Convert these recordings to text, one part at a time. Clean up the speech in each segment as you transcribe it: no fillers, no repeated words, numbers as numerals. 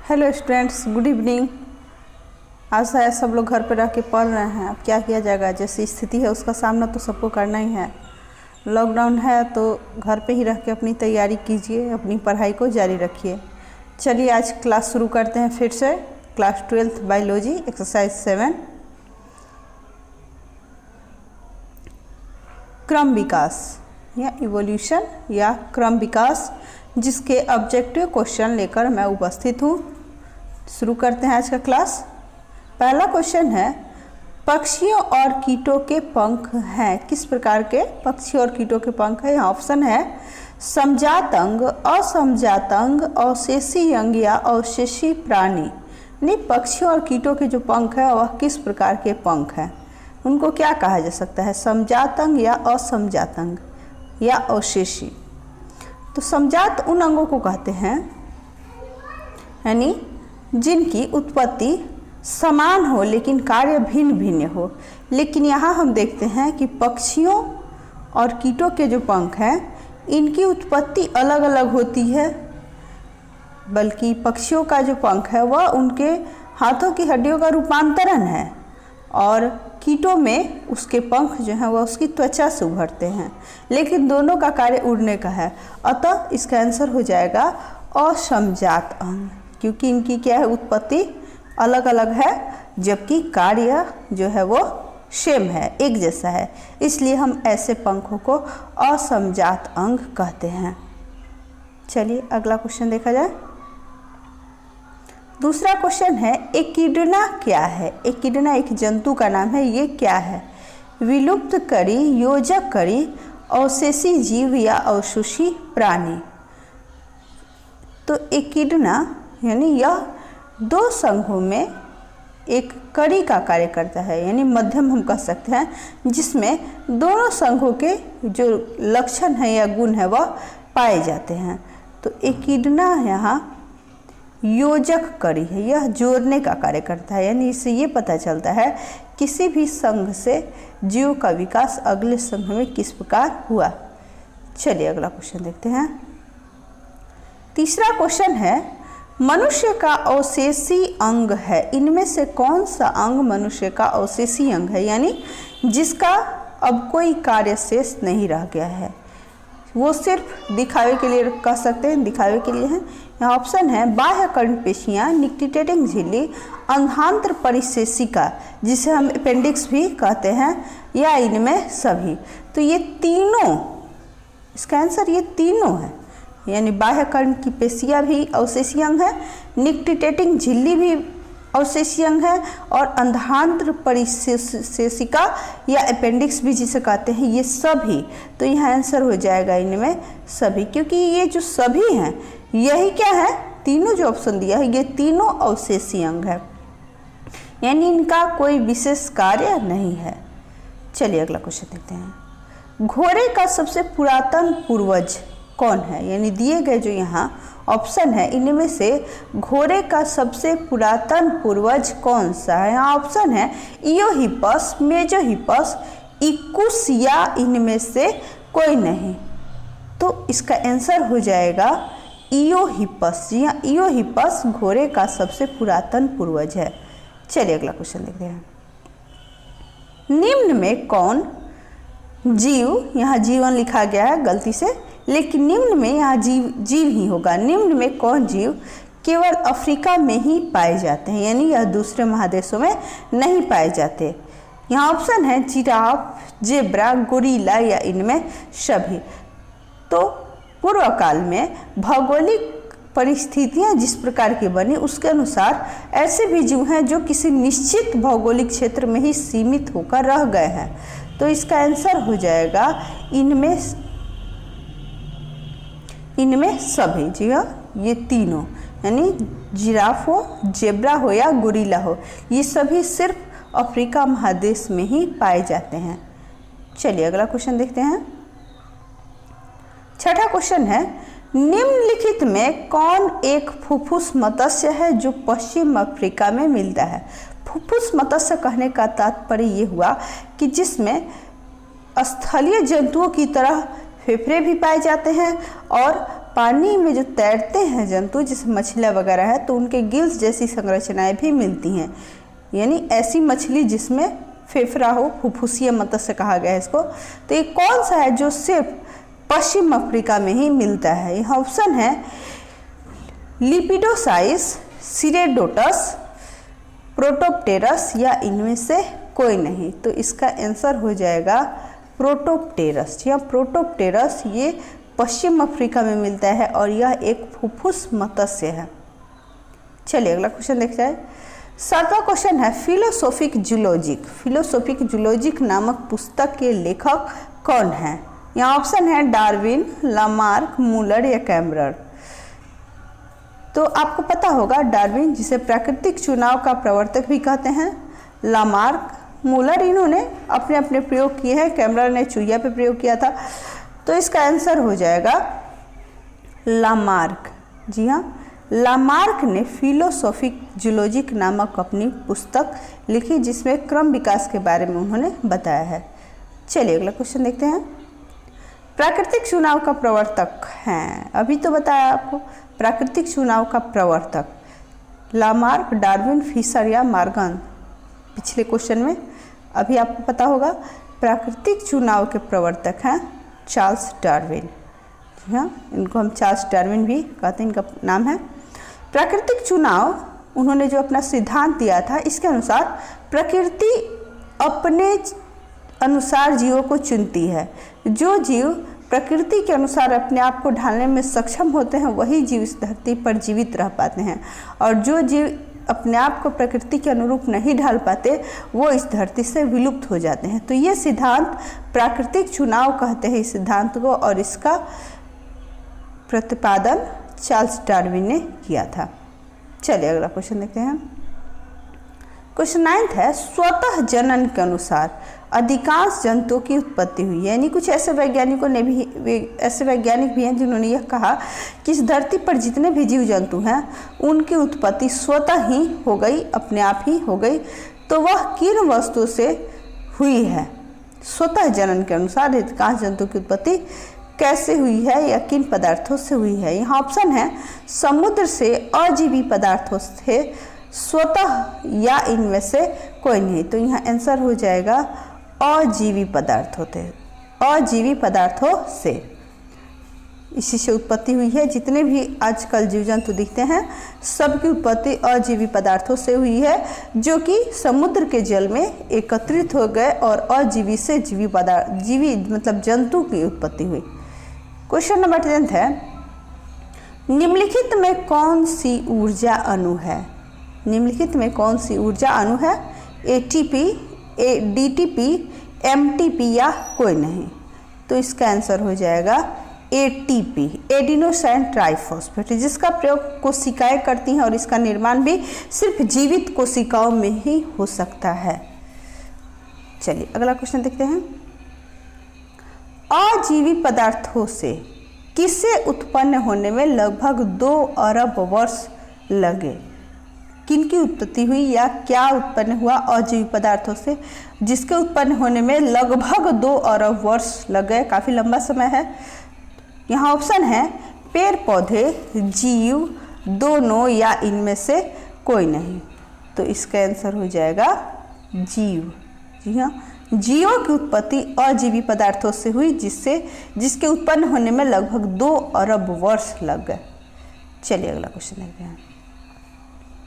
Hello students, good evening. आज शायद सब लोग घर पर रह के पढ़ रहे हैं। अब क्या किया जाएगा, जैसी स्थिति है उसका सामना तो सबको करना ही है। लॉकडाउन है तो घर पे ही रह के अपनी तैयारी कीजिए, अपनी पढ़ाई को जारी रखिए। चलिए आज क्लास शुरू करते हैं फिर से। क्लास 12 बायोलॉजी एक्सरसाइज 7 क्रम विकास या इवोल्यूशन या क्रम विकास, जिसके ऑब्जेक्टिव क्वेश्चन लेकर मैं उपस्थित हूँ। शुरू करते हैं आज का क्लास। पहला क्वेश्चन है, पक्षियों और कीटों के पंख हैं। किस प्रकार के पक्षी और कीटों के पंख हैं? यहाँ ऑप्शन है समजात अंग, असमजात अंग, अवशेषी अंग या अवशेषी प्राणी। यानी पक्षियों और कीटों के जो पंख है वह किस प्रकार के पंख हैं, उनको क्या कहा जा सकता है? समजात अंग या असमजात अंग या अवशेषी। तो समजात उन अंगों को कहते हैं यानी जिनकी उत्पत्ति समान हो लेकिन कार्य भिन्न भिन्न हो। लेकिन यहाँ हम देखते हैं कि पक्षियों और कीटों के जो पंख हैं इनकी उत्पत्ति अलग अलग होती है। बल्कि पक्षियों का जो पंख है वह उनके हाथों की हड्डियों का रूपांतरण है और कीटों में उसके पंख जो हैं वह उसकी त्वचा से उभरते हैं। लेकिन दोनों का कार्य उड़ने का है, अतः इसका आंसर हो जाएगा असमजात अंग, क्योंकि इनकी क्या है, उत्पत्ति अलग अलग है जबकि कार्य जो है वो सेम है, एक जैसा है। इसलिए हम ऐसे पंखों को असमजात अंग कहते हैं। चलिए अगला क्वेश्चन देखा जाए। दूसरा क्वेश्चन है, एकिडना क्या है? एकिडना एक जंतु का नाम है, ये क्या है? विलुप्त करी, योजक करी, अवशेषी जीव या अवशेषी प्राणी। तो एकिडना यानी यह दो संघों में एक कड़ी का कार्य करता है, यानी मध्यम हम कह सकते हैं, जिसमें दोनों संघों के जो लक्षण है या गुण है वह पाए जाते हैं। तो एकिडना यहाँ योजक कड़ी है, यह जोड़ने का कार्य करता है। यानी इससे ये पता चलता है किसी भी संघ से जीव का विकास अगले संघ में किस प्रकार हुआ। चलिए अगला क्वेश्चन देखते हैं। तीसरा क्वेश्चन है, मनुष्य का अवशेषी अंग है। इनमें से कौन सा अंग मनुष्य का अवशेषी अंग है, यानी जिसका अब कोई कार्य शेष नहीं रह गया है? वो सिर्फ दिखावे के लिए कह सकते हैं, दिखावे के लिए है। यहाँ ऑप्शन है बाह्य कर्णपेशियाँ, निक्टिटेटिंग झिल्ली, अंधांत्र परिशेषिका जिसे हम अपेंडिक्स भी कहते हैं, या इनमें सभी। तो ये तीनों, इसका आंसर ये तीनों है। यानी बाह्य कर्ण की पेशियाँ भी अवशेषी अंग है, निक्टिटेटिंग झिल्ली भी अवशेषी अंग है, और अंधांत्र परिशेषिका या अपेंडिक्स भी जिसे कहते हैं, ये सभी। तो यह आंसर हो जाएगा इनमें सभी, क्योंकि ये जो सभी हैं यही क्या है, तीनों जो ऑप्शन दिया है ये तीनों अवशेषी अंग है, यानी इनका कोई विशेष कार्य नहीं है। चलिए अगला क्वेश्चन देखते हैं। घोड़े का सबसे पुरातन पूर्वज कौन है? यानी दिए गए जो यहाँ ऑप्शन है इनमें से घोड़े का सबसे पुरातन पूर्वज कौन सा है? यहाँ ऑप्शन है इयोहिपस, मेजोहिपस, इक्कुस या इनमें से कोई नहीं। तो इसका आंसर हो जाएगा इयोहिपस। जी हाँ, इयोहिपस घोड़े का सबसे पुरातन पूर्वज है। चलिए अगला क्वेश्चन देखते हैं। निम्न में कौन जीव, यहाँ जीवन लिखा गया है गलती से, लेकिन निम्न में यहाँ जीव ही होगा। निम्न में कौन जीव केवल अफ्रीका में ही पाए जाते हैं, यानी यह दूसरे महादेशों में नहीं पाए जाते? यहाँ ऑप्शन है जिराफ, जेब्रा, गोरिल्ला या इनमें सभी। तो पूर्व काल में भौगोलिक परिस्थितियाँ जिस प्रकार की बनी उसके अनुसार ऐसे भी जीव हैं जो किसी निश्चित भौगोलिक क्षेत्र में ही सीमित होकर रह गए हैं। तो इसका आंसर हो जाएगा इनमें सभी। जी हाँ, ये तीनों, यानी जिराफ हो, जेब्रा हो या गोरिल्ला हो, ये सभी सिर्फ अफ्रीका महादेश में ही पाए जाते हैं। चलिए अगला क्वेश्चन देखते हैं। छठा क्वेश्चन है, निम्नलिखित में कौन एक फुफ्फुस मत्स्य है जो पश्चिम अफ्रीका में मिलता है? फुफ्फुस मत्स्य कहने का तात्पर्य ये हुआ कि जिसमें स्थलीय जंतुओं की तरह फेफड़े भी पाए जाते हैं और पानी में जो तैरते हैं जंतु जैसे मछलियाँ वगैरह है तो उनके गिल्स जैसी संरचनाएं भी मिलती हैं, यानी ऐसी मछली जिसमें फेफड़ा हो, फुफ्फुसीय मत्स्य कहा गया है इसको। तो ये कौन सा है जो सिर्फ पश्चिम अफ्रीका में ही मिलता है? यह ऑप्शन है लिपिडोसाइस, सिरेडोटस, प्रोटोप्टेरस या इनमें से कोई नहीं। तो इसका आंसर हो जाएगा प्रोटोप्टेरस। या प्रोटोप्टेरस ये पश्चिम अफ्रीका में मिलता है और यह एक फुफ्फुस मत्स्य है। चलिए अगला क्वेश्चन देखते हैं। 7वां क्वेश्चन है फिलोसोफिक जूलॉजिक। फिलोसोफिक जूलॉजिक नामक पुस्तक के लेखक कौन है? यहाँ ऑप्शन है डार्विन, लामार्क, मूलर या कैम्बरर। तो आपको पता होगा डार्विन जिसे प्राकृतिक चुनाव का प्रवर्तक भी कहते हैं, लामार्क, मूलर इन्होंने अपने अपने प्रयोग किए हैं, कैम्बरर ने चूहिया पे प्रयोग किया था। तो इसका आंसर हो जाएगा लामार्क। जी हाँ, लामार्क ने फिलोसोफिक जूलॉजिक नामक अपनी पुस्तक लिखी जिसमें क्रम विकास के बारे में उन्होंने बताया है। चलिए अगला क्वेश्चन देखते हैं। प्राकृतिक चुनाव का प्रवर्तक हैं, अभी तो बताया आपको, प्राकृतिक चुनाव का प्रवर्तक लामार्क, डार्विन, फिशर या मॉर्गन। पिछले क्वेश्चन में अभी आपको पता होगा प्राकृतिक चुनाव के प्रवर्तक हैं चार्ल्स डार्विन। हाँ, इनको हम चार्ल्स डार्विन भी कहते हैं, इनका नाम है। प्राकृतिक चुनाव उन्होंने जो अपना सिद्धांत दिया था, इसके अनुसार प्रकृति अपने अनुसार जीवों को चुनती है। जो जीव प्रकृति के अनुसार अपने आप को ढालने में सक्षम होते हैं वही जीव इस धरती पर जीवित रह पाते हैं, और जो जीव अपने आप को प्रकृति के अनुरूप नहीं ढाल पाते वो इस धरती से विलुप्त हो जाते हैं। तो ये सिद्धांत प्राकृतिक चुनाव कहते हैं इस सिद्धांत को, और इसका प्रतिपादन चार्ल्स डार्विन ने किया था। चलिए अगला क्वेश्चन देखते हैं। क्वेश्चन 9 है स्वतः जनन के अनुसार अधिकांश जंतुओं की उत्पत्ति हुई, यानी कुछ ऐसे वैज्ञानिकों ने भी, ऐसे वैज्ञानिक भी हैं जिन्होंने यह कहा कि इस धरती पर जितने भी जीव जंतु हैं उनकी उत्पत्ति स्वतः ही हो गई, अपने आप ही हो गई। तो वह किन वस्तु से हुई है? स्वतः जनन के अनुसार अधिकांश जंतु की उत्पत्ति कैसे हुई है या किन पदार्थों से हुई है? यहाँ ऑप्शन है समुद्र से, अजीवी पदार्थों से, स्वतः या इनमें से कोई नहीं। तो यहाँ आंसर हो जाएगा अजीवी पदार्थों से, अजीवी पदार्थों से इसी से उत्पत्ति हुई है। जितने भी आजकल जीव जंतु दिखते हैं सबकी उत्पत्ति अजीवी पदार्थों से हुई है, जो कि समुद्र के जल में एकत्रित हो गए और अजीवी से जीवी पदार्थ, जीवी मतलब जंतु की उत्पत्ति हुई। क्वेश्चन नंबर 10 है निम्नलिखित में कौन सी ऊर्जा अणु है? निम्नलिखित में कौन सी ऊर्जा अणु है? एटीपी, डीटीपी, एमटीपी या कोई नहीं। तो इसका आंसर हो जाएगा एटीपी, एडिनोसाइन ट्राइफॉस्फेट, जिसका प्रयोग कोशिकाएं करती हैं और इसका निर्माण भी सिर्फ जीवित कोशिकाओं में ही हो सकता है। चलिए अगला क्वेश्चन देखते हैं। अजीवी पदार्थों से किसे उत्पन्न होने में लगभग 2 अरब वर्ष लगे? किनकी उत्पत्ति हुई या क्या उत्पन्न हुआ अजीवी पदार्थों से जिसके उत्पन्न होने में लगभग 2 अरब वर्ष लग गए? काफ़ी लंबा समय है। यहाँ ऑप्शन है पेड़ पौधे, जीव, दोनों या इनमें से कोई नहीं। तो इसका आंसर हो जाएगा जीव। जी हाँ, जीवों की उत्पत्ति अजीवी पदार्थों से हुई जिसके उत्पन्न होने में लगभग 2 अरब वर्ष लग गए। चलिए अगला क्वेश्चन देखते हैं।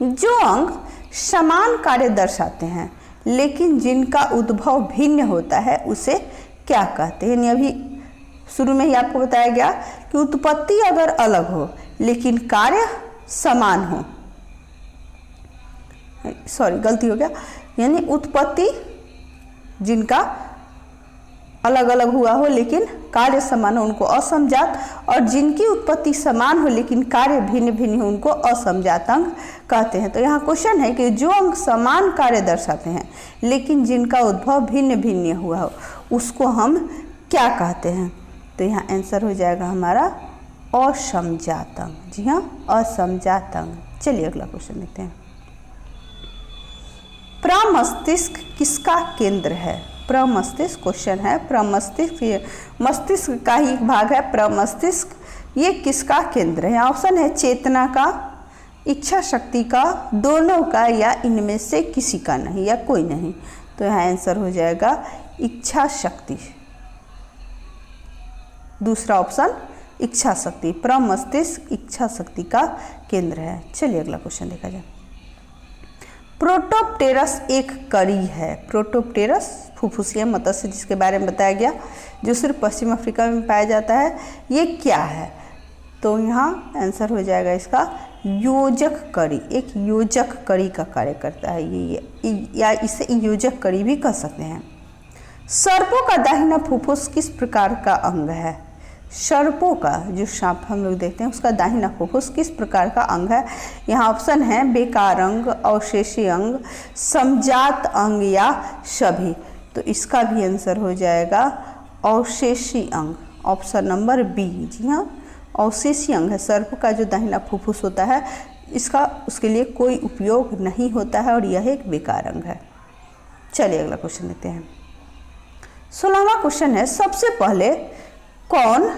जो अंग समान कार्य दर्शाते हैं लेकिन जिनका उद्भव भिन्न होता है उसे क्या कहते हैं? यानी अभी शुरू में ही आपको बताया गया कि उत्पत्ति अगर अलग हो लेकिन कार्य समान हो, सॉरी गलती हो गया, यानी उत्पत्ति जिनका अलग अलग हुआ हो लेकिन कार्य समान हो उनको असमजात, और जिनकी उत्पत्ति समान हो लेकिन कार्य भिन्न भिन्न हो उनको असमजात अंग कहते हैं। तो यहाँ क्वेश्चन है कि जो अंग समान कार्य दर्शाते हैं लेकिन जिनका उद्भव भिन्न भिन्न हुआ हो उसको हम क्या कहते हैं? तो यहाँ आंसर हो जाएगा हमारा असमजात अंग। जी हाँ, असमजात अंग। चलिए अगला क्वेश्चन देखते हैं। प्रमस्तिष्क किसका केंद्र है? प्रमस्तिष्क क्वेश्चन है। प्रमस्तिष्क मस्तिष्क का ही एक भाग है। प्रमस्तिष्क ये किसका केंद्र है? ऑप्शन है चेतना का, इच्छा शक्ति का, दोनों का, या इनमें से किसी का नहीं, या कोई नहीं। तो यहाँ आंसर हो जाएगा इच्छा शक्ति। दूसरा ऑप्शन इच्छा शक्ति, प्रमस्तिष्क इच्छा शक्ति का केंद्र है। चलिए अगला क्वेश्चन देखा जाए। प्रोटोप्टेरस एक करी है। प्रोटोप्टेरस फुफ्फुसिया मत्स्य जिसके बारे में बताया गया, जो सिर्फ पश्चिम अफ्रीका में पाया जाता है, ये क्या है? तो यहाँ आंसर हो जाएगा इसका योजक कड़ी। एक योजक कड़ी का कार्य करता है ये, या इसे योजक कड़ी भी कह सकते हैं। सर्पों का दाहिना फुफ्फुस किस प्रकार का अंग है? सर्पों का, जो सांप हम लोग देखते हैं, उसका दाहिना फुफ्फुस किस प्रकार का अंग है? यहाँ ऑप्शन है बेकार अंग, अवशेषी अंग, समजात अंग, या सभी। तो इसका भी आंसर हो जाएगा अवशेषी अंग, ऑप्शन नंबर बी। जी हाँ, अवशेषी अंग है। सर्प का जो दाहिना फुफ्फुस होता है, इसका उसके लिए कोई उपयोग नहीं होता है, और यह एक बेकार अंग है। चलिए अगला क्वेश्चन लेते हैं। 16वां क्वेश्चन है, सबसे पहले कौन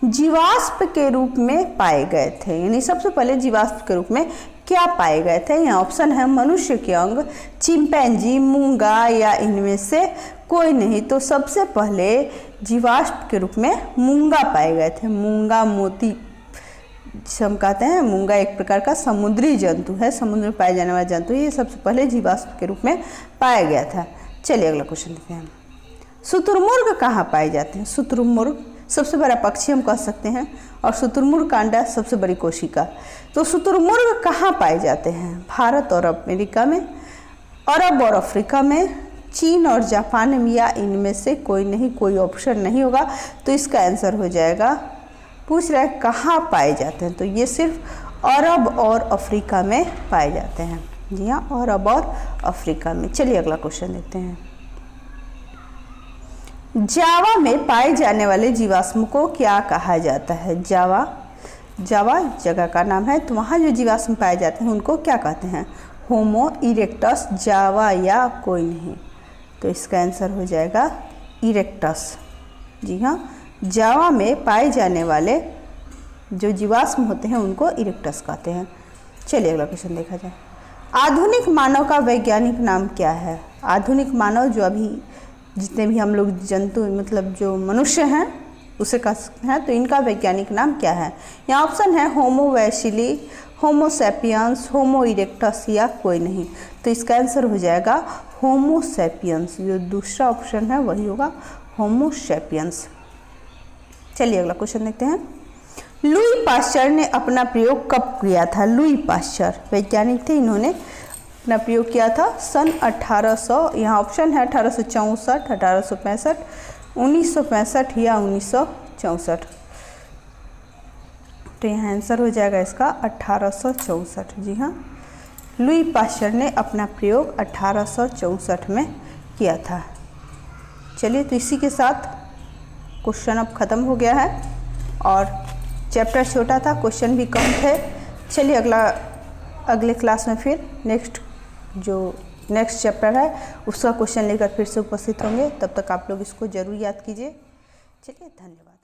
जीवाश्म के रूप में पाए गए थे? यानी सबसे पहले जीवाश्म के रूप में क्या पाए गए थे? यहाँ ऑप्शन है मनुष्य के अंग, चिंपैंजी, मूंगा, या इनमें से कोई नहीं। तो सबसे पहले जीवाश्म के रूप में मूंगा पाए गए थे। मूंगा मोती हम कहते हैं। मूंगा एक प्रकार का समुद्री जंतु है, समुद्र में पाए जाने वाला जंतु। ये सबसे पहले जीवाश्म के रूप में पाया गया था। चलिए अगला क्वेश्चन देखते हैं। शुतुरमुर्ग कहाँ पाए जाते हैं? शुतुरमुर्ग सबसे बड़ा पक्षी हम कह सकते हैं, और शुतुरमुर्ग का अंडा सबसे बड़ी कोशिका। तो शुतुरमुर्ग कहाँ पाए जाते हैं? भारत और अमेरिका में, अरब और अफ्रीका में, चीन और जापान में, या इनमें से कोई नहीं। कोई ऑप्शन नहीं होगा, तो इसका आंसर हो जाएगा, पूछ रहा है कहाँ पाए जाते हैं, तो ये सिर्फ अरब और अफ्रीका में पाए जाते हैं। जी हाँ, अरब और अफ्रीका में। चलिए अगला क्वेश्चन देखते हैं। जावा में पाए जाने वाले जीवाश्म को क्या कहा जाता है? जावा जगह का नाम है, तो वहाँ जो जीवाश्म पाए जाते हैं उनको क्या कहते हैं? होमो इरेक्टस, जावा, या कोई नहीं। तो इसका आंसर हो जाएगा इरेक्टस। जी हाँ, जावा में पाए जाने वाले जो जीवाश्म होते हैं उनको इरेक्टस कहते हैं। चलिए अगला क्वेश्चन देखा जाए। आधुनिक मानव का वैज्ञानिक नाम क्या है? आधुनिक मानव जो अभी जितने भी हम लोग जंतु मतलब जो मनुष्य हैं उसे कह सकते हैं, तो इनका वैज्ञानिक नाम क्या है? यहाँ ऑप्शन है होमो वैशिली, होमो सैपियंस, होमो इरेक्टस, या कोई नहीं। तो इसका आंसर हो जाएगा होमो सैपियंस। जो दूसरा ऑप्शन है वही होगा होमो सैपियंस। चलिए अगला क्वेश्चन देखते हैं। लुई पाश्चर ने अपना प्रयोग कब किया था? लुई पाश्चर वैज्ञानिक थे, इन्होंने अपना प्रयोग किया था सन 1800। यहाँ ऑप्शन है 1864, 1865, 1965 या 1964। तो यहाँ आंसर हो जाएगा इसका 1864। जी हाँ, लुई पाश्चर ने अपना प्रयोग 1864 में किया था। चलिए, तो इसी के साथ क्वेश्चन अब ख़त्म हो गया है, और चैप्टर छोटा था, क्वेश्चन भी कम थे। चलिए अगले क्लास में फिर नेक्स्ट चैप्टर है उसका क्वेश्चन लेकर फिर से उपस्थित होंगे। तब तक आप लोग इसको ज़रूर याद कीजिए। चलिए, धन्यवाद।